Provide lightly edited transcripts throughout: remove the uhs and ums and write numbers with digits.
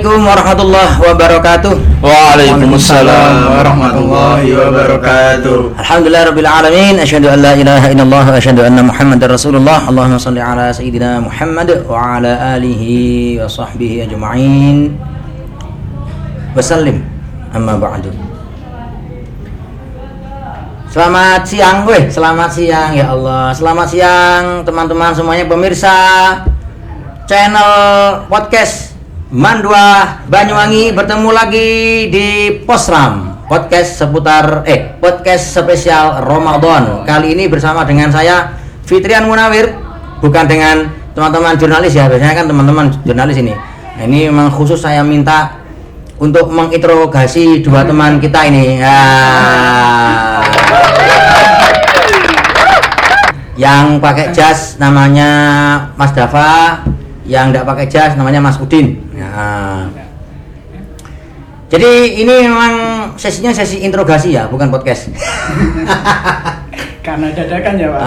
Assalamualaikum warahmatullahi wabarakatuh. Waalaikumsalam warahmatullahi wabarakatuh. Alhamdulillahirabbil alamin, asyhadu an la ilaha illallah wa asyhadu anna Muhammadar Rasulullah. Allahumma shalli ala sayyidina Muhammad wa ala alihi wa sahbihi ajma'in. Wa sallim. Amma ba'du. Selamat siang ya Allah. Selamat siang teman-teman semuanya, pemirsa channel podcast Mandua Banyuwangi. Bertemu lagi di Posram podcast seputar podcast spesial Ramadan. Kali ini bersama dengan saya Fitrian Munawir, bukan dengan teman-teman jurnalis ya. Biasanya kan teman-teman jurnalis ini. Nah, ini memang khusus saya minta untuk menginterogasi dua teman kita ini. Yang pakai jas namanya Mas Dava, yang tidak pakai jas namanya Mas Udin. Jadi ini memang sesinya sesi interogasi ya, bukan podcast. Karena dadakan ya Pak.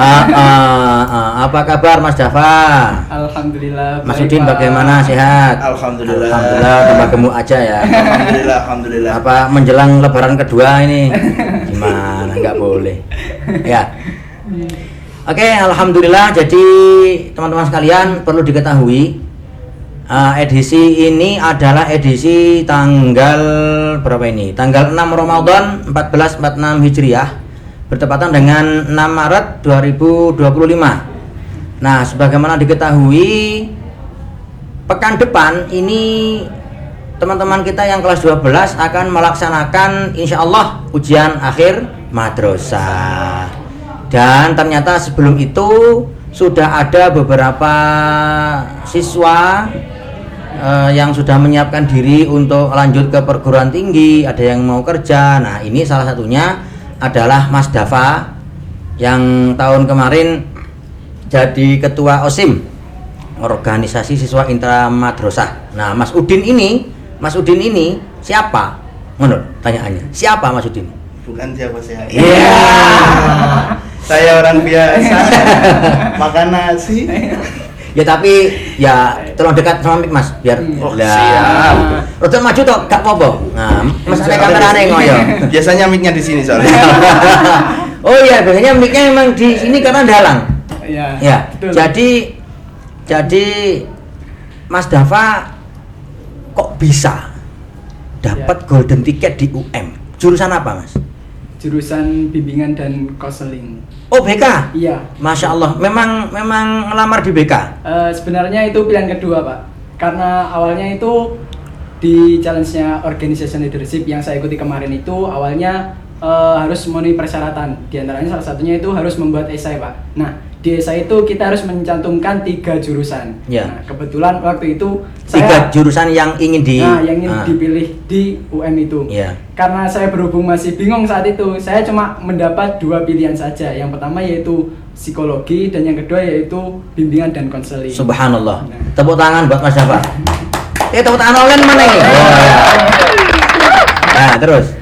Apa kabar Mas Dava? Alhamdulillah. Mas Udin bagaimana, sehat? Alhamdulillah. Alhamdulillah, tambah gemuk aja ya. Alhamdulillah. Apa menjelang lebaran kedua ini? Gimana? Nggak boleh. Ya. Oke, alhamdulillah. Jadi teman-teman sekalian perlu diketahui, edisi ini adalah edisi tanggal berapa ini? Tanggal 6 Ramadan 1446 Hijriah, bertepatan dengan 6 Maret 2025. Nah, sebagaimana diketahui, pekan depan ini teman-teman kita yang kelas 12 akan melaksanakan insyaallah ujian akhir madrasah. Dan ternyata sebelum itu sudah ada beberapa siswa yang sudah menyiapkan diri untuk lanjut ke perguruan tinggi, ada yang mau kerja. Nah, ini salah satunya adalah Mas Dava yang tahun kemarin jadi ketua OSIM, organisasi siswa intramadrasah. Nah, Mas Udin ini siapa? Menurut tanyaannya, siapa Mas Udin? Bukan siapa saya. Iya. Saya orang biasa. Makan nasi. Ya tapi ya tolong dekat sama mic Mas biar siap. Rada maju toh gak apa-apa. Nah, Mas ada kamerane ngoyo. Biasanya mic-nya di sini soalnya. Oh iya, biasanya mic-nya memang di sini karena dalang. Iya. Ya. Betul. Jadi Mas Dava kok bisa dapat golden ticket di UM? Jurusan apa, Mas? Jurusan bimbingan dan konseling. Oh, BK. Iya. Masya Allah, memang ngelamar di BK. Sebenarnya itu pilihan kedua Pak. Karena awalnya itu di challenge-nya Organization Leadership yang saya ikuti kemarin itu awalnya harus memenuhi persyaratan. Di antaranya salah satunya itu harus membuat esai Pak. Nah, di esai itu kita harus mencantumkan 3 jurusan. Ya. Nah, kebetulan waktu itu 3 jurusan yang ingin dipilih di UM itu. Ya. Karena saya berhubung masih bingung saat itu, saya cuma mendapat 2 pilihan saja. Yang pertama yaitu psikologi dan yang kedua yaitu bimbingan dan konseling. Subhanallah. Nah. Tepuk tangan buat Mas Dava. Tepuk tangan online mana ini? Nah, terus.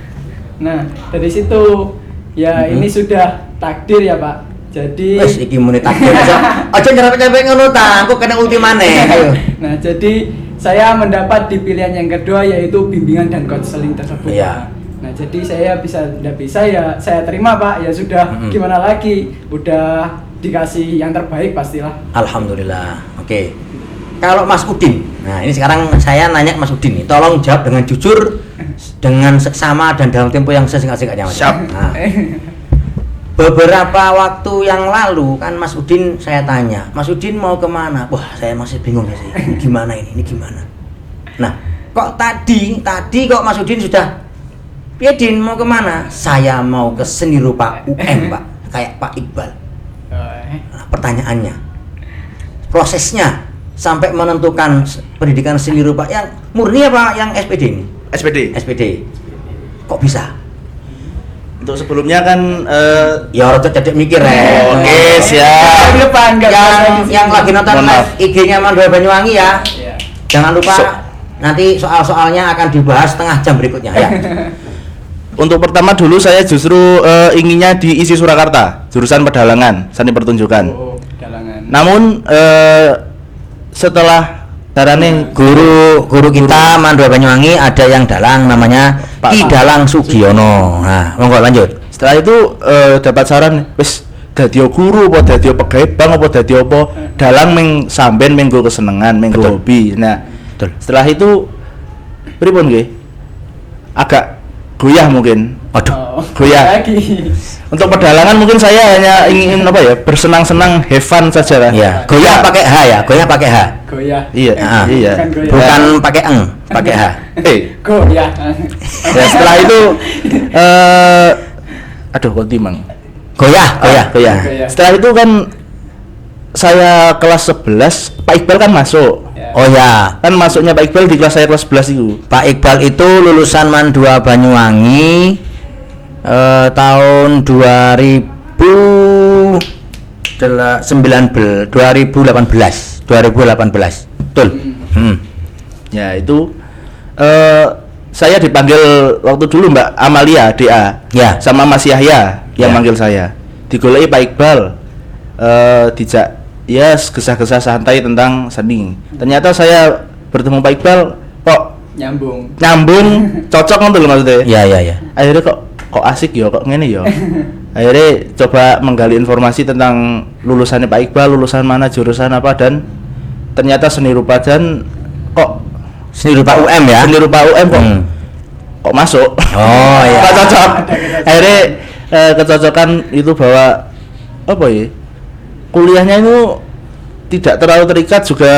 Nah, dari situ ya ini sudah takdir ya Pak. Jadi Wes iki muni takdir aja. Aja nyerempet-nyerempet ngono ta, aku kena ulti maneh. Ayo. Nah, jadi saya mendapat di pilihan yang kedua yaitu bimbingan dan konseling tersebut. Iya. Nah, jadi saya tidak bisa ya saya terima Pak. Ya sudah, gimana lagi? Udah dikasih yang terbaik pastilah. Alhamdulillah. Oke. Kalau Mas Udin. Nah, ini sekarang saya nanya Mas Udin nih. Tolong jawab dengan jujur, dengan seksama dan dalam tempo yang sesingkat-singkatnya, Mas. Siap. Nah, beberapa waktu yang lalu kan Mas Udin saya tanya, Mas Udin mau kemana? Wah, saya masih bingung ya sih. Gimana ini gimana? Nah, kok tadi kok Mas Udin sudah, ya Din mau kemana? Saya mau ke seni rupa UM Pak, kayak Pak Iqbal. Nah, pertanyaannya, prosesnya sampai menentukan pendidikan seni rupa yang murni apa yang SPD ini? SPD. Kok bisa? Untuk sebelumnya kan Ya rada cedek mikir ya. Oke, siap. Depan Yang lagi nonton live IG-nya Mandua Banyuwangi ya. Iya. Jangan lupa nanti soal-soalnya akan dibahas setengah jam berikutnya ya. Untuk pertama dulu saya justru inginnya di ISI Surakarta, jurusan pedalangan, seni pertunjukan. Oh, pedalangan. Namun setelah Darane Guru kita Mandua Banyuwangi ada yang dalang namanya Pak Ki Dalang Sugiono. Nah, monggo lanjut. setelah itu dapat saran wis dadi guru apa dadi pegawai bank apa dadi apa dalang ming sampean minggu kesenengan minggu Betul. hobi. Nah, Betul. setelah itu pripun nggih? Agak goyah mungkin. Aduh. Goyah. Lagi. Untuk pedalangan mungkin saya hanya ingin apa ya, bersenang-senang, have fun saja lah. Ya, goyah pakai H ya, goyah pakai H. Goyah. Iya, Ah, iya. bukan goyah. Bukan pakai eng, pakai H. Goyah. Ya, setelah itu aduh kok timang. Goyah. Goyah. Goyah. Setelah itu kan saya kelas 11, Pak Iqbal kan masuk. Ya. Oh ya, Kan masuknya Pak Iqbal di kelas saya kelas 11 itu. Pak Iqbal itu lulusan Mandua Banyuwangi tahun 2018. Betul. Ya, itu saya dipanggil waktu dulu Mbak Amalia DA. Ya. Sama Mas Yahya yang Ya. manggil saya. Digoleki Pak Iqbal. Dijak ya gesah-gesah santai tentang seni. Ternyata saya bertemu Pak Iqbal kok Nyambung. nyambung, cocok ngono lho maksudnya. Ya. Akhirnya kok asik ya, kok ngene ya. Akhirnya coba menggali informasi tentang lulusannya Pak Iqbal, lulusan mana, jurusan apa, dan ternyata seni rupa dan kok Seni rupa UM ya. seni rupa UM kok masuk. Oh ya. Kok cocok. Akhirnya kecocokan itu bahwa apa ya, kuliahnya itu tidak terlalu terikat juga.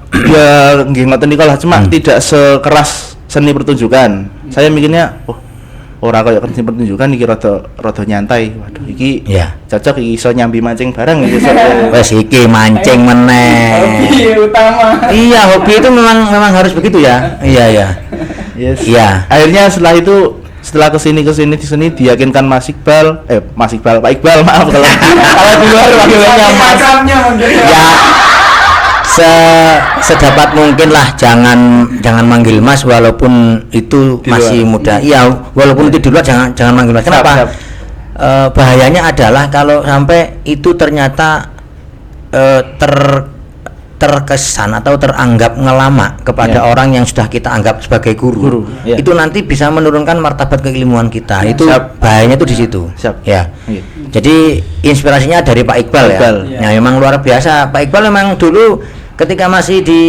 Ya nggih ngoten niku lah, cuma tidak sekeras seni pertunjukan. Saya mikirnya ora kaya seni pertunjukan iki rada nyantai. Waduh iki Ya. cocok iki iso nyambi mancing bareng iki. Wes iki mancing meneh. Hobi utama. Iya, hobi itu memang harus begitu ya. Iya. Yes. Iya. Akhirnya setelah kesini di sini diyakinkan Pak Iqbal, Pak Iqbal maaf kalau di luar panggilannya Mas. Makamnya mungkin. Ya. Sedapat mungkin lah, jangan manggil Mas walaupun itu Di masih luar. muda. Iya, walaupun itu di luar jangan manggil Mas. Kenapa? Siap. Bahayanya adalah kalau sampai itu ternyata terkesan atau teranggap ngelama kepada Ya. orang yang sudah kita anggap sebagai guru. Ya. Itu nanti bisa menurunkan martabat keilmuan kita. Ya, Itu siap. bahayanya itu di situ. Siap. Ya. Iya. Jadi inspirasinya dari Pak Iqbal, Iqbal. ya. Ya, memang luar biasa. Pak Iqbal memang dulu ketika masih di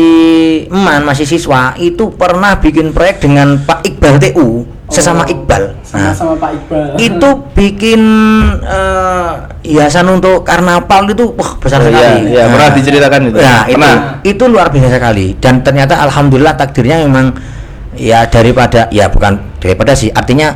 Eman, masih siswa, itu pernah bikin proyek dengan Pak Iqbal TU, sesama Iqbal. Nah, Sama Pak Iqbal. itu bikin hiasan untuk karnaval itu besar sekali. Iya, pernah diceritakan itu. Nah, Pernah. itu luar biasa sekali. Dan ternyata alhamdulillah takdirnya memang ya bukan daripada sih, artinya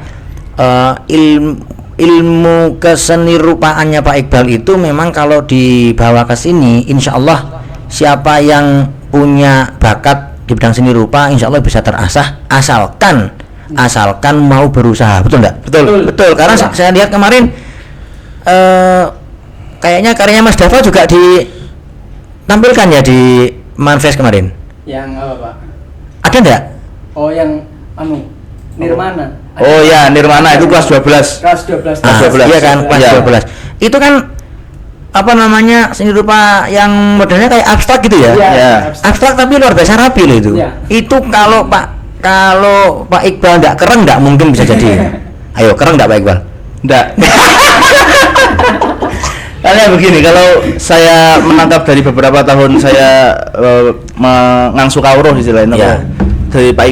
ilmu keseni rupaannya Pak Iqbal itu memang kalau dibawa ke sini, insya Allah siapa yang punya bakat di bidang seni rupa, insya Allah bisa terasah asalkan mau berusaha. Betul enggak? Betul. Karena saya lihat kemarin kayaknya karyanya Mas Dava juga ditampilkan ya di Manfest kemarin. Yang apa, Pak? Ada enggak? Oh, yang Nirmana. Oh ya, Nirmana itu kelas 12. Kelas 12. Ah, 12. iya kan, kelas Iya. 12. Itu kan apa namanya, seni rupa yang modelnya kayak abstrak gitu ya. Iya, Ya. abstrak. Abstrak tapi luar biasa rapi loh itu. Iya. Itu kalau Pak Iqbal enggak keren enggak mungkin bisa jadi. Ayo, keren enggak Pak Iqbal? Enggak. Karena begini, kalau saya menangkap dari beberapa tahun saya mengangsu kawruh istilahnya Ya. dari Pak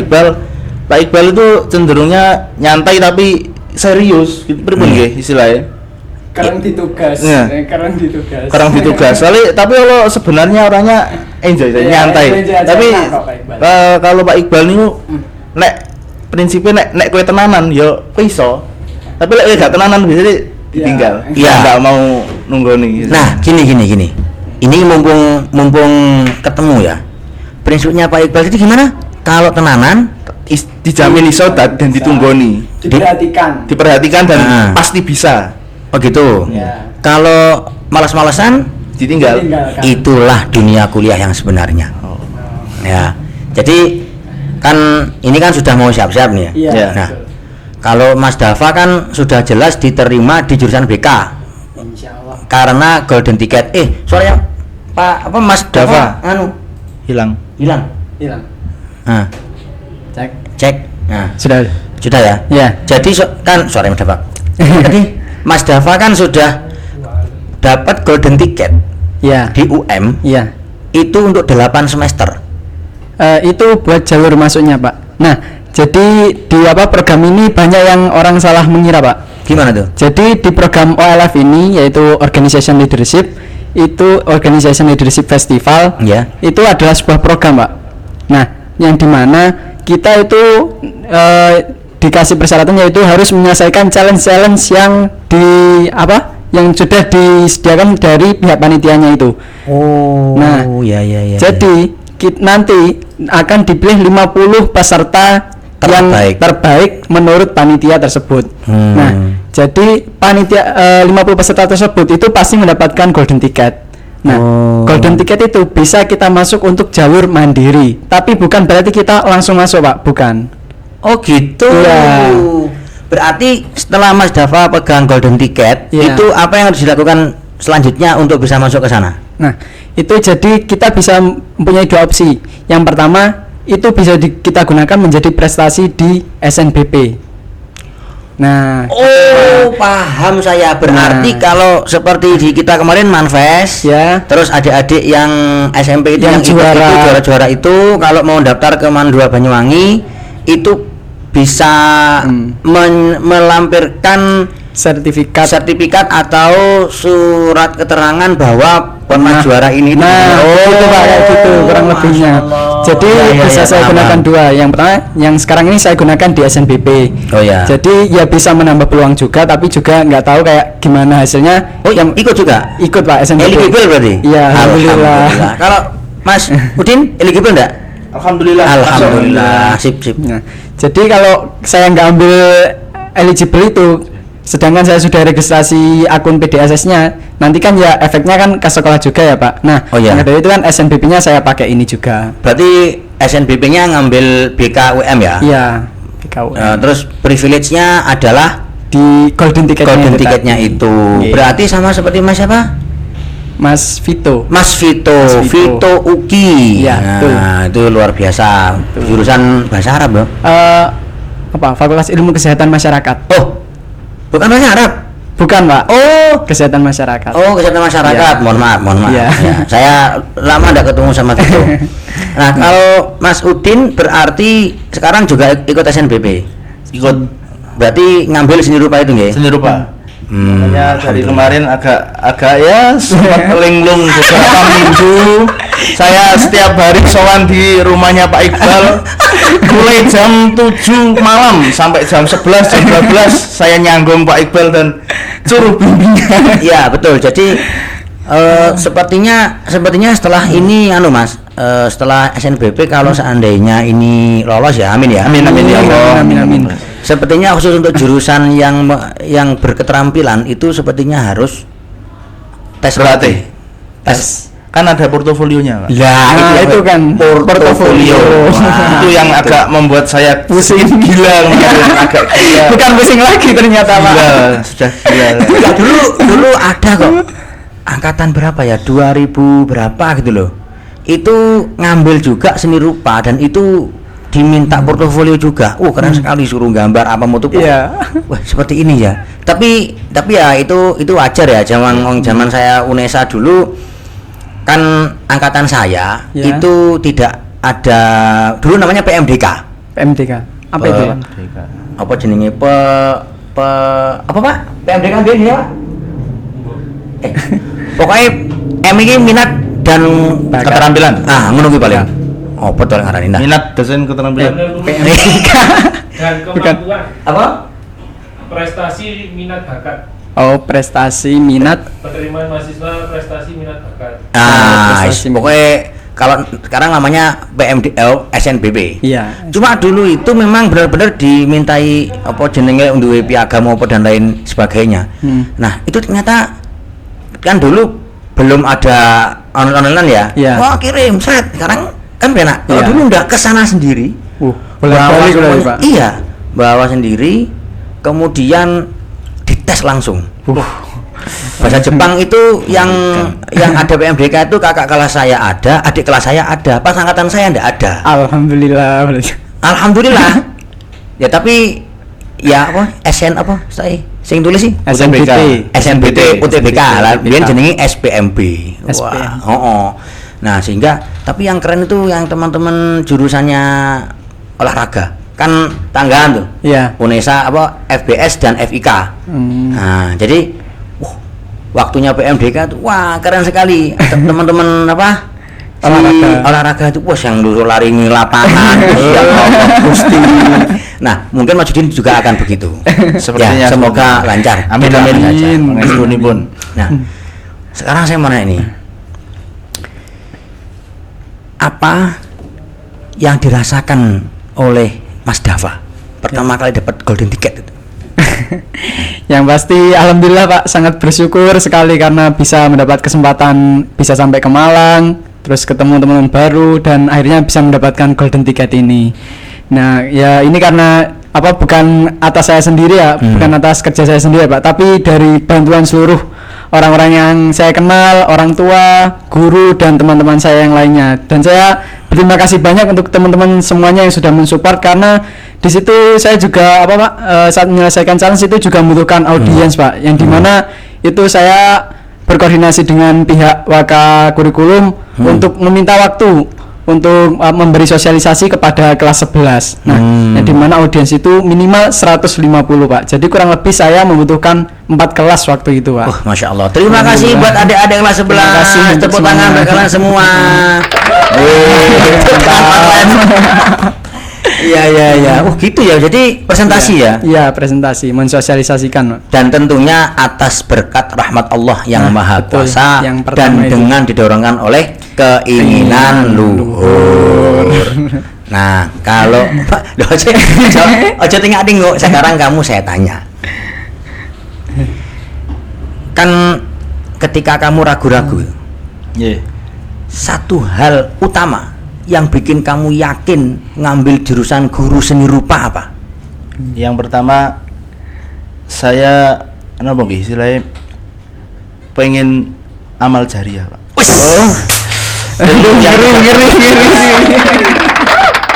Iqbal itu cenderungnya nyantai tapi serius gitu, pripun nggih istilahnya. Keren di tugas. Iya. Keren di tugas. Kurang ditugas. Soalnya tapi kalau sebenarnya orangnya enjoy, Iya, nyantai. enjoy aja. Tapi Nah, kok Pak Iqbal. kalau Pak Iqbal niku nek prinsipnya nek kowe tenanan yo kowe iso. Tapi lek kowe gak tenanan biasanya ditinggal. Iya. Enggak mau nunggoni. Nah, gini. Ini mumpung ketemu ya. Prinsipnya Pak Iqbal itu gimana? Kalau tenanan Dijamin iso dan ditunggoni. Diperhatikan dan Ah. pasti bisa. oh gitu. Ya. Kalau malas-malasan, Ditinggal. Ditinggalkan. itulah dunia kuliah yang sebenarnya. Oh. Ya. Jadi kan ini kan sudah mau siap-siap nih ya. Iya. Ya. Nah, betul. kalau Mas Dava kan sudah jelas diterima di jurusan BK Insya Allah. karena golden ticket. Soalnya Mas Dava Dava. anu Hilang. hilang. Hilang. Nah, Cek. cek. Nah, Sudah. sudah ya. Ya. Jadi kan sorry Mas Dava. Jadi Mas Dava kan sudah dapat golden ticket Ya. di UM Ya. itu untuk 8 semester. Itu buat jalur masuknya, Pak. Nah, jadi di program ini banyak yang orang salah mengira, Pak. Gimana tuh? Jadi di program OLF ini, yaitu Organization Leadership, itu Organization Leadership Festival, Ya. itu adalah sebuah program, Pak. Nah, yang dimana kita itu dikasih persyaratan yaitu harus menyelesaikan challenge-challenge yang yang sudah disediakan dari pihak panitianya itu. Oh. Nah, ya. Jadi nanti akan dipilih 50 peserta yang terbaik menurut panitia tersebut. Nah, jadi panitia 50 peserta tersebut itu pasti mendapatkan golden ticket. Nah, golden ticket itu bisa kita masuk untuk jalur mandiri, tapi bukan berarti kita langsung masuk, Pak, bukan. Oh gitu. Iya. Berarti setelah Mas Dava pegang golden ticket, Iya. itu apa yang harus dilakukan selanjutnya untuk bisa masuk ke sana? Nah, itu jadi kita bisa mempunyai dua opsi. Yang pertama, itu bisa kita gunakan menjadi prestasi di SNBP. Nah, Oh, paham saya. Berarti kalau seperti di kita kemarin Manfest, ya, terus adik-adik yang SMP itu Yang ikut juara. itu, juara-juara itu kalau mau daftar ke Man 2 Banyuwangi itu bisa melampirkan sertifikat atau surat keterangan bahwa pernah juara ini. Itu Pak, kayak gitu kurang lebihnya. Jadi bisa saya gunakan dua. Yang pertama, yang sekarang ini saya gunakan di SNBP. Oh ya. Jadi ya bisa menambah peluang juga, tapi juga nggak tahu kayak gimana hasilnya. Oh, yang ikut juga? Ikut, Pak, SNBP. Eligible berarti? Iya, alhamdulillah. Kalau Mas Udin eligible enggak? Alhamdulillah. Sip. Nah, jadi kalau saya nggak ambil eligible itu, sedangkan saya sudah registrasi akun PDSS-nya, nanti kan ya efeknya kan ke sekolah juga ya, Pak. Nah, Oh, iya. maka dari itu kan SNBP-nya saya pakai ini juga. Berarti SNBP-nya ngambil BKUM ya? Iya, BKUM. Terus privilege-nya adalah Di golden ticketnya itu. Iya. Berarti sama seperti Mas siapa? Mas Vito. Mas Vito. Vito Uki. Iya, Nah, itu luar biasa. Jurusan bahasa Arab loh. Fakultas Ilmu Kesehatan Masyarakat. Oh, bukan bahasa Arab. Bukan, Pak. Oh, Kesehatan Masyarakat. Oh, kesehatan masyarakat. Iya. Mohon maaf. Iya. Ya, saya lama tidak ketemu sama Vito. Nah, kalau Mas Udin berarti sekarang juga ikut SNBP. Ikut Berarti ngambil seni rupa itu nggih? seni rupa. Makanya dari kemarin agak ya sempat linglung beberapa minggu. Saya setiap hari sowan di rumahnya Pak Iqbal mulai jam 7 malam sampai jam 11 jam 12 saya nyanggung Pak Iqbal dan suruh bimbingan. Iya, betul. Jadi sepertinya setelah ini Mas, setelah SNBP kalau seandainya ini lolos ya, amin ya. Amin ya Allah. Amin. Sepertinya khusus untuk jurusan yang berketerampilan itu sepertinya harus tes Berlatih. tes. Kan ada portofolionya, Pak. Nah, itu kan portofolio. Itu yang agak membuat saya pusing gila kemarin, agak gila. Bukan pusing lagi ternyata, Pak. Gila, sudah gila. Ya, dulu ada kok. Angkatan berapa ya? 2000 berapa gitu loh. Itu ngambil juga seni rupa dan itu diminta portofolio juga. Keren sekali, suruh gambar apa moto. Iya. Wah, seperti ini ya. Tapi ya itu wajar ya. Zaman saya UNESA dulu kan angkatan saya Ya. itu tidak ada dulu namanya PMDK. PMDK. Apa itu, Pak? Apa jenenge apa Pak? PMDK nggih ya, Pak? Pokoknya M ini minat dan Bakat. keterampilan. Ngono kuwi paling. Oh, betul ngarani nah. Minat dosen keterampilan. Dan kemampuan Apa? prestasi minat bakat, Oh, prestasi minat. penerimaan mahasiswa prestasi minat bakat. prestasi Pokoknya kalau sekarang namanya SNBP. Iya. Cuma dulu itu memang benar-benar dimintai apa jenenge duwe piagam apa dan lain sebagainya. Nah, itu ternyata kan dulu belum ada online ya. Iya. Wah, kirim set. Sekarang kan enak. Kalau Iya. dulu udah ke sana sendiri. Bolak-balik Bawa Pak. Iya, bawa sendiri kemudian dites langsung. Bahasa Jepang itu yang ada PMDK itu kakak kelas saya ada, adik kelas saya ada, pas angkatan saya enggak ada. Alhamdulillah. Alhamdulillah. Ya tapi ya apa? SN apa? Saya sing tulis sih SNBT. SNBT UTBK lah, UTBK. biyen jenenge SPMB. SPM. Wah, oh. Nah, sehingga tapi yang keren itu yang teman-teman jurusannya olahraga. Kan tanggaan tuh. Iya. UNESA apa FBS dan FIK. Nah, jadi waktunya PMDK tuh wah keren sekali. Teman-teman apa? Olahraga itu yang dulu lari di lapangan yang Gusti. Nah, mungkin Mas Judin juga akan begitu. Sepertinya Ya, semoga lancar. Amin amin. Pun. Nah, sekarang saya mau nanya ini. Apa yang dirasakan oleh Mas Dava pertama kali dapat golden ticket itu? Yang pasti alhamdulillah Pak, sangat bersyukur sekali karena bisa mendapat kesempatan bisa sampai ke Malang, terus ketemu teman-teman baru dan akhirnya bisa mendapatkan golden ticket ini. Nah, ya ini karena apa bukan atas saya sendiri ya, bukan atas kerja saya sendiri Pak, tapi dari bantuan seluruh orang-orang yang saya kenal, orang tua, guru dan teman-teman saya yang lainnya. Dan saya berterima kasih banyak untuk teman-teman semuanya yang sudah mensupport karena di situ saya juga apa Pak saat menyelesaikan challenge itu juga membutuhkan audiens Pak, yang dimana itu saya berkoordinasi dengan pihak Waka Kurikulum untuk meminta waktu untuk memberi sosialisasi kepada kelas 11. Nah, yang dimana audiens itu minimal 150 Pak. Jadi kurang lebih saya membutuhkan 4 kelas waktu itu Pak. Oh, Masya Allah. Terima kasih buat adik-adik kelas 11. Terima kasih untuk Tepuk tangan buat kalian semua. Iya. Oh gitu ya. Jadi presentasi ya. Iya, presentasi, mensosialisasikan Pak. Dan tentunya atas berkat rahmat Allah yang Maha betul. Kuasa Yang dan pertama itu. dengan didorongkan oleh keinginan luhur. Nah, kalau ojo tinggal sekarang kamu saya tanya. Kan ketika kamu ragu-ragu, satu hal utama yang bikin kamu yakin ngambil jurusan guru seni rupa apa? Yang pertama saya istilahnya pengen amal jariah Pak.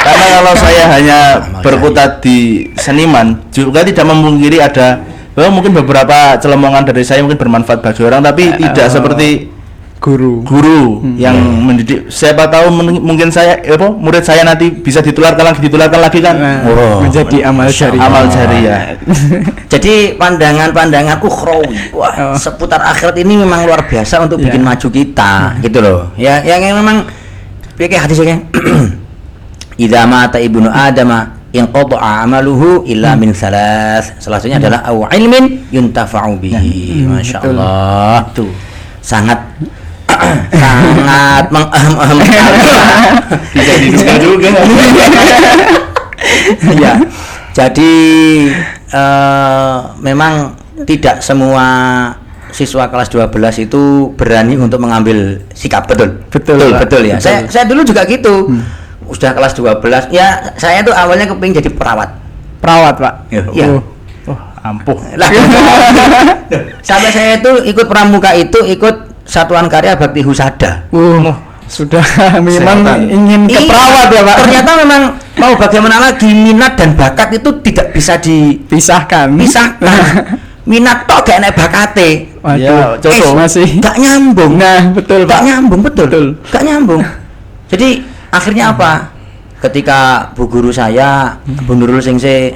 Karena kalau saya hanya berkutat di seniman juga tidak memungkiri ada mungkin beberapa celemongan dari saya mungkin bermanfaat bagi orang, tapi tidak seperti guru yang mendidik. Siapa tahu mungkin saya murid saya nanti bisa ditularkan lagi kan. Menjadi amal jariah. Jadi pandangan-pandangan ukhrawi seputar akhirat ini memang luar biasa untuk bikin maju kita gitu loh. Ya yang memang kayak hadisnya idza mata ibnu adama inqata'a amaluhu illa min salas. Salah satunya adalah au ilmin yuntafa'u bihi. Masya Allah. Itu sangat mengahem-ahem Bisa diduga juga. Ya. Jadi memang tidak semua siswa kelas 12 itu berani untuk mengambil sikap. Betul ya. Saya dulu juga gitu. Sudah kelas 12 ya, saya tuh awalnya kepingin jadi perawat Pak. Iya. Ampuh. Lah, sampai saya itu ikut pramuka itu ikut Satuan Karya Bakti Husada. Sudah memang ingin ke Iya, perawat ya Pak. Ternyata memang mau bagaimana lagi minat dan bakat itu tidak bisa dipisahkan. Minat tok gak enak bakate. Waduh, cocok masih. Gak nyambung. Nah, betul Pak. Gak nyambung, betul. Gak nyambung. Jadi akhirnya apa? Ketika bu guru saya, Bu Nurul singse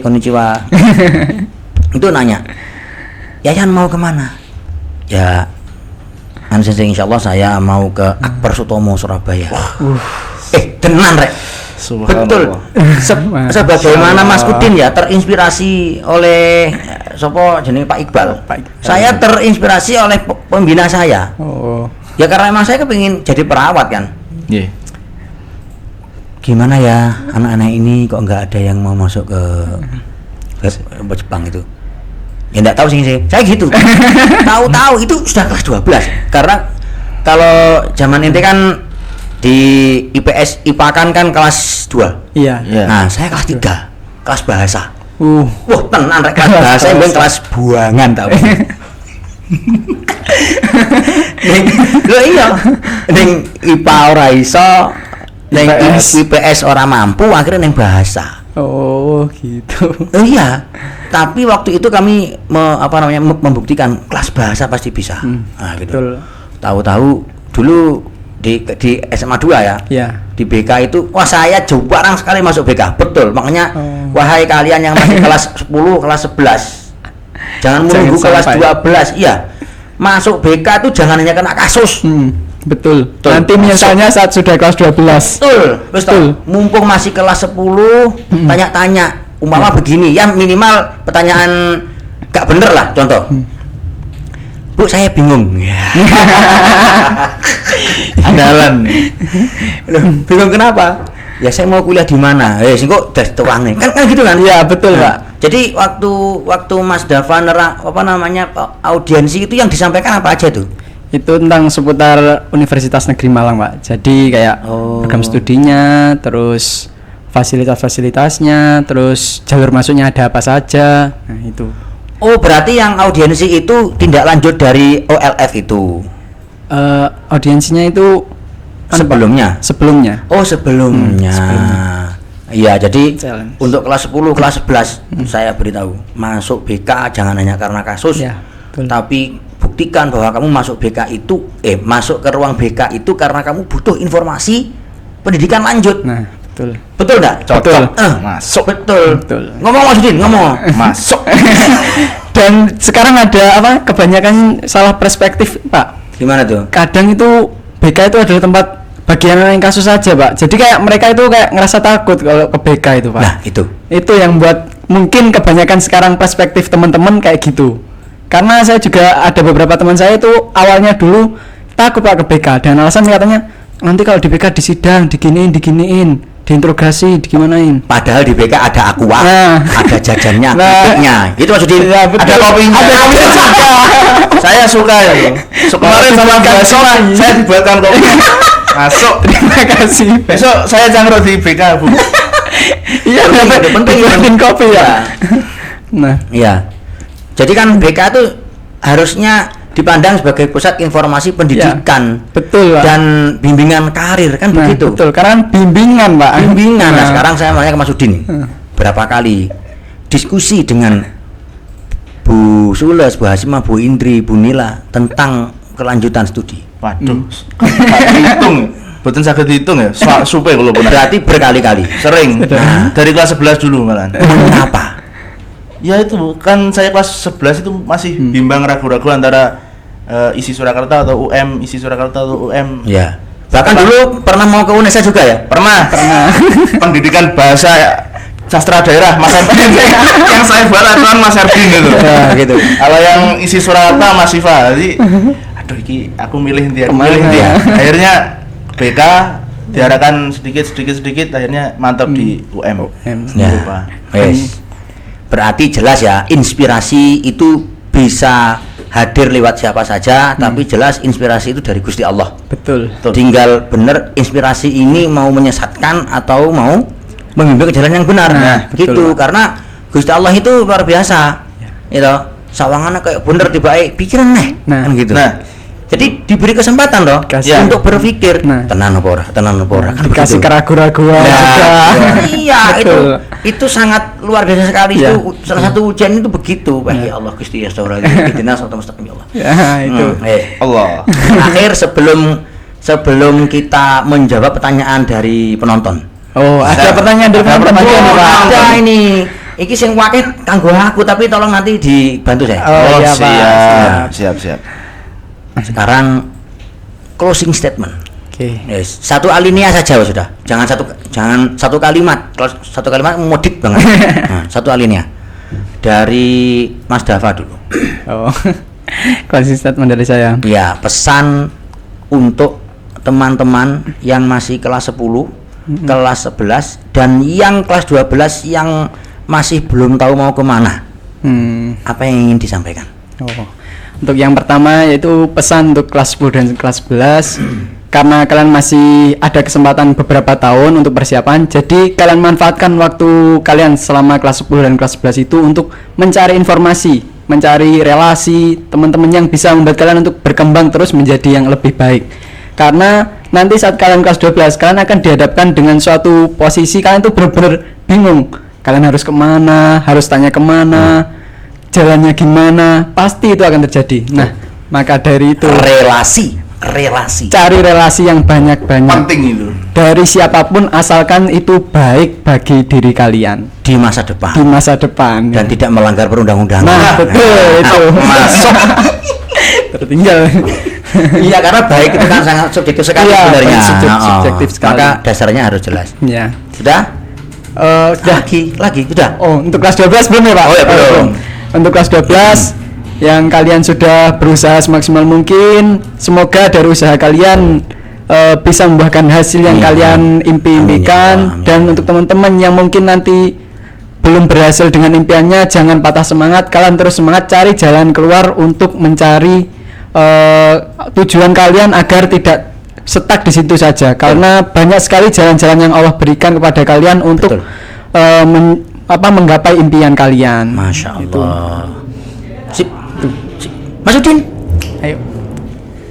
konnichiwa. Itu nanya, Yayan mau kemana? Ya, insyaallah saya mau ke Akbar Sutomo Surabaya. Tenan rek. Betul. Sebagaimana Mas Udin ya terinspirasi oleh sopo jenenge Pak Iqbal. Saya terinspirasi oleh pembina saya. Ya karena emang saya kepingin jadi perawat kan. Gimana ya anak-anak ini kok nggak ada yang mau masuk ke Jepang itu? Ya enggak tahu sih saya gitu. Tahu-tahu itu sudah kelas 12. Karena kalau zaman ente kan di IPS IPA kan kelas 2. Iya. Nah, saya kelas 3. Kelas bahasa. Wah, tenan rek kelas bahasa yang kelas buangan tau. Lho iya. Ning IPA ora iso, ning IPS ora mampu, akhirnya ning bahasa. Oh, gitu. Iya. Tapi waktu itu kami membuktikan kelas bahasa pasti bisa. Nah, gitu. Betul. Tahu-tahu dulu di SMA 2 ya. Iya. Di BK itu wah saya jarang sekali masuk BK. Betul. Makanya wahai kalian yang masih kelas 10, kelas 11. Jangan menunggu kelas 12. Iya. Masuk BK itu jangan hanya kena kasus. Betul. Betul. Nanti misalnya saat sudah kelas 12. Betul. Mumpung masih kelas 10, tanya-tanya. Umpama begini, yang minimal pertanyaan gak bener lah, contoh. Bu, saya bingung. Andalan. Loh, bingung kenapa? Ya saya mau kuliah di mana? Sing kok das tuange. Kan gitu kan? Iya, betul, Pak. Jadi waktu Mas Dava audiensi itu yang disampaikan apa aja tuh? Itu tentang seputar Universitas Negeri Malang, Pak. Jadi kayak program studinya, terus fasilitas-fasilitasnya, terus jalur masuknya ada apa saja. Nah, itu. Oh, berarti yang audiensi itu tindak lanjut dari OLF itu. Audiensinya itu Sebelumnya. Oh, sebelumnya. Iya, jadi Challenge. untuk kelas 10, kelas 11 saya beritahu, masuk BK jangan hanya karena kasus, Ya, betul. tapi buktikan bahwa kamu masuk BK itu masuk ke ruang BK itu karena kamu butuh informasi pendidikan lanjut. Nah, betul. Betul enggak? Cocok. Masuk. Betul. Betul. Ngomong Mas Udin, ngomong. Masuk. Dan sekarang ada kebanyakan salah perspektif, Pak. Gimana tuh? Kadang itu BK itu adalah tempat bagian yang kasus saja, Pak. Jadi kayak mereka itu kayak ngerasa takut kalau ke BK itu, Pak. Nah, itu. Itu yang buat mungkin kebanyakan sekarang perspektif teman-teman kayak gitu. Karena saya juga ada beberapa teman saya itu awalnya dulu takut Pak ke BK dan alasan katanya nanti kalau di BK disidang, diginiin, diinterogasi, digimanain. Padahal di BK ada aqua, ada jajannya, keripiknya. Itu maksudnya. Ya, Ada kopinya. Ada kopinya juga. Saya suka ya loh. Kemarin sama bakso saya dibuatkan kopi. Masuk. Terima kasih. Besok saya jangkau di BK, Bu. Iya, penting kopi ya. Nah, Iya. Jadi kan BK itu harusnya dipandang sebagai pusat informasi pendidikan. ya, betul, Pak. Dan bimbingan karir kan Nah, begitu. betul, karena bimbingan, Pak. Bimbingan. Nah, Nah, sekarang saya mau ke Mas Udin. Berapa kali diskusi dengan Bu Sules, Bu Hasimah, Bu Indri, Bu Nila tentang kelanjutan studi. Waduh. Hitung. Betul saged dihitung ya. Supe kalau pernah. Berarti berkali-kali. Sering. Nah. Dari kelas 11 dulu malahan. Kenapa? Ya itu kan saya kelas 11 itu masih bimbang ragu-ragu antara isi Surakarta atau UM, isi Surakarta atau UM. Ya. Bahkan dulu pernah mau ke UNESA juga ya? Pernah. Pendidikan bahasa sastra daerah Mas Erdin. Yang saya buat aturan Mas Erdin itu. Ya, gitu. Kalau yang isi Surakarta Mas Siva. Jadi aduh iki aku milih dia. Akhirnya BK diarahkan sedikit akhirnya mantap di UM. Ya. Lupa. Wes. Berarti jelas ya, inspirasi itu bisa hadir lewat siapa saja, tapi jelas inspirasi itu dari Gusti Allah. betul. Tinggal bener inspirasi ini mau menyesatkan atau mau membimbing ke jalan yang benar. Nah, gitu. betul, Pak. Karena Gusti Allah itu luar biasa. Itu sawangannya kayak bener tiba-tiba pikiran Nah. kan gitu. Nah. Jadi diberi kesempatan loh Kasih. untuk berpikir Nah. tenan apa ora, kan Dikasih begitu. keraguan-raguan Nah, juga. iya, Betul. itu sangat luar biasa sekali. Ya. Itu salah satu ujian itu begitu. Ya Allah Gusti astagfirullah. Ihdinas siratal mustaqim ya Allah. Ya, itu. Allah. Terakhir sebelum kita menjawab pertanyaan dari penonton. Oh, ada pertanyaan dari penonton juga nih, Pak. Ada ini. Iki sing wakil kanggo aku tapi tolong nanti dibantu saya. Oh, iya, Pak. Siap. Sekarang closing statement. Oke. Yes. Satu alinea saja sudah. Jangan satu kalimat. Kalau satu kalimat mudik banget. Nah, satu alinea. Dari Mas Dava dulu. Oh. Closing statement dari saya. Ya, pesan untuk teman-teman yang masih kelas 10, kelas 11 dan yang kelas 12 yang masih belum tahu mau kemana. Apa yang ingin disampaikan? Oh. Untuk yang pertama yaitu pesan untuk kelas 10 dan kelas 11 karena kalian masih ada kesempatan beberapa tahun untuk persiapan, jadi kalian manfaatkan waktu kalian selama kelas 10 dan kelas 11 itu untuk mencari informasi mencari relasi teman-teman yang bisa membuat kalian untuk berkembang terus menjadi yang lebih baik. Karena nanti saat kalian kelas 12 kalian akan dihadapkan dengan suatu posisi kalian tuh benar-benar bingung. Kalian harus kemana, harus tanya kemana, jalannya gimana, pasti itu akan terjadi. Nah, maka dari itu relasi cari relasi yang banyak-banyak Penting itu. dari siapapun asalkan itu baik bagi diri kalian di masa depan di masa depan dan tidak melanggar perundang-undangan. nah betul itu Masuk. tertinggal. Iya, karena baik itu kan sangat subjektif sekali Iya, sebenarnya. subjektif sekali. Maka dasarnya harus jelas. Ya. Sudah? Lagi, sudah. Oh, untuk kelas 12 belum ya, Pak? Oh, ya, belum. Untuk kelas 12 yang kalian sudah berusaha semaksimal mungkin, semoga dari usaha kalian bisa membuahkan hasil yang Amin. kalian impi-impikan. Amin. Dan untuk teman-teman yang mungkin nanti belum berhasil dengan impiannya, jangan patah semangat, kalian terus semangat cari jalan keluar untuk mencari tujuan kalian agar tidak stuck di situ saja. Karena banyak sekali jalan-jalan yang Allah berikan kepada kalian untuk menggapai impian kalian. Masya Gitu. Allah. Sip. Mas Udin. Ayo.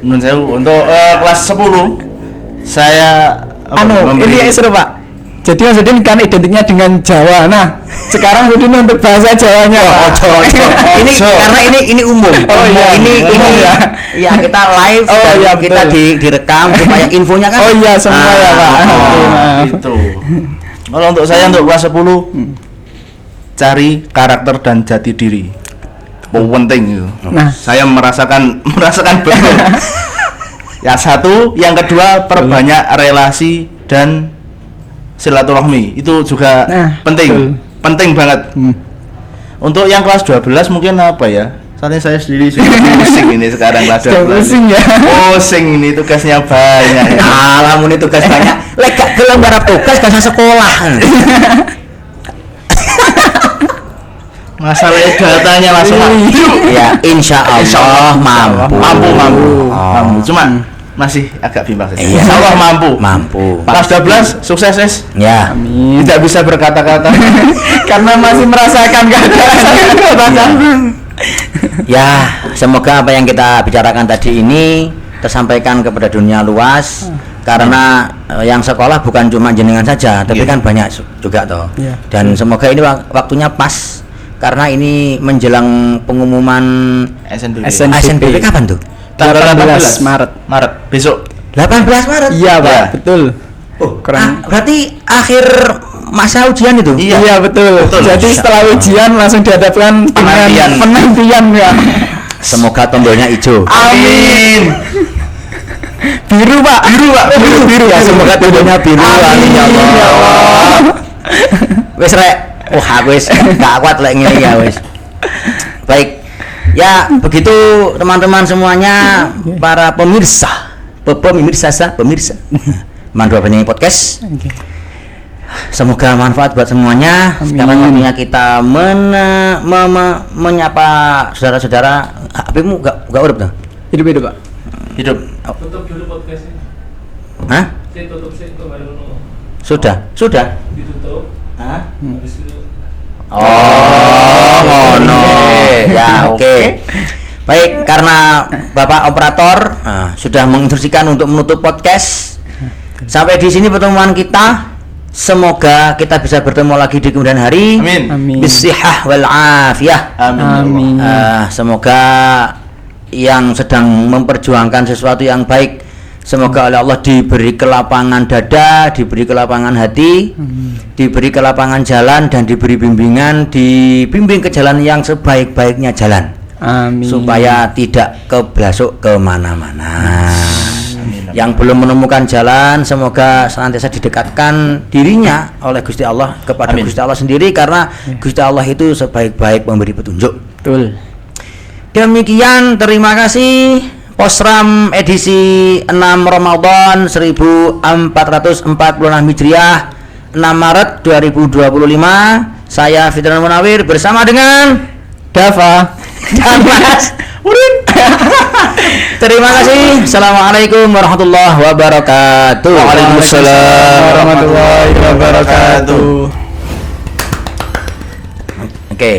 Menurut saya untuk kelas 10 saya Ini seru, Pak. Jadi Mas Udin kan identiknya dengan Jawa. Nah, sekarang Mas Udin untuk bahasa Jawanya. Ini karena ini umum. Oh, iya. Ini ya. ya kita live Oh, dan iya, kita betul. direkam supaya infonya kan. Oh iya, semua ya, Pak. Itu. Kalau untuk saya untuk kelas 10 cari karakter dan jati diri. Penting itu. Nah. Saya merasakan betul. Yang satu, yang kedua perbanyak relasi dan silaturahmi. Itu juga penting. betul. Penting banget. Untuk yang kelas 12 mungkin apa ya? Soalnya saya sendiri sudah pusing ini sekarang kelas 12. Pusing ya. Pusing ini tugasnya banyak. Alamun itu tugas banyak. Lek gak gelem garap tugas bahasa sekolah. Masalah datanya langsung Ya, insya Allah mampu. Cuma masih agak bimbang saja. Iya. Insya Allah mampu. Kelas 12 sukses, Sis. Ya. Amin. Tidak bisa berkata-kata Karena masih merasakan keadaan. Ya, semoga apa yang kita bicarakan tadi ini tersampaikan kepada dunia luas. Karena yang sekolah bukan cuma jenengan saja, tapi kan banyak juga toh. Iya. Dan semoga ini waktunya pas karena ini menjelang pengumuman SNBP kapan tuh? Tanggal 18 Maret besok. 18 Maret. Iya, Pak. Ya. Betul. Oh, Keren. berarti akhir masa ujian itu? Iya, betul. Jadi setelah ujian langsung dihadapkan dengan penantian ya. Semoga tombolnya hijau. Amin. Biru, Pak. Biru. Ya, semoga tombolnya biru. Amin ya Allah. Wes rek. Wah, wes gak kuat lek ngene ya wes. Baik. Ya, begitu teman-teman semuanya, para pemirsa. Pemirsa. Mandua Penyanyi Podcast. Semoga manfaat buat semuanya. Amin. Sekarang waktunya kita menyapa saudara-saudara. HP-mu gak urip tuh? Hidup, Pak. Hidup. Tutup dulu podcastnya. Hah? Saya tutup sih kemarin dulu. Sudah. Ditutup. Hah? Habis itu Oh, ngono. Ya, oke. Baik, karena Bapak operator sudah menginstruksikan untuk menutup podcast. Sampai di sini pertemuan kita. Semoga kita bisa bertemu lagi di kemudian hari. Amin. Bisihah wal afiyah. Amin. Semoga yang sedang memperjuangkan sesuatu yang baik, semoga oleh Allah diberi kelapangan dada, diberi kelapangan hati, diberi kelapangan jalan, dan diberi dibimbing ke jalan yang sebaik-baiknya jalan. Amin. Supaya tidak keblasuk kemana-mana. Yang belum menemukan jalan, semoga senantiasa didekatkan dirinya oleh Gusti Allah kepada Gusti Allah sendiri, karena Gusti Allah itu sebaik-baik memberi petunjuk. Betul. Demikian, terima kasih. Posram edisi 6 Ramadan 1446 Hijriah, 6 Maret 2025. Saya Fitran Munawir bersama dengan Dava dan Mas Udin. Terima kasih. Assalamualaikum warahmatullahi wabarakatuh. Waalaikumsalam warahmatullahi wabarakatuh. Oke.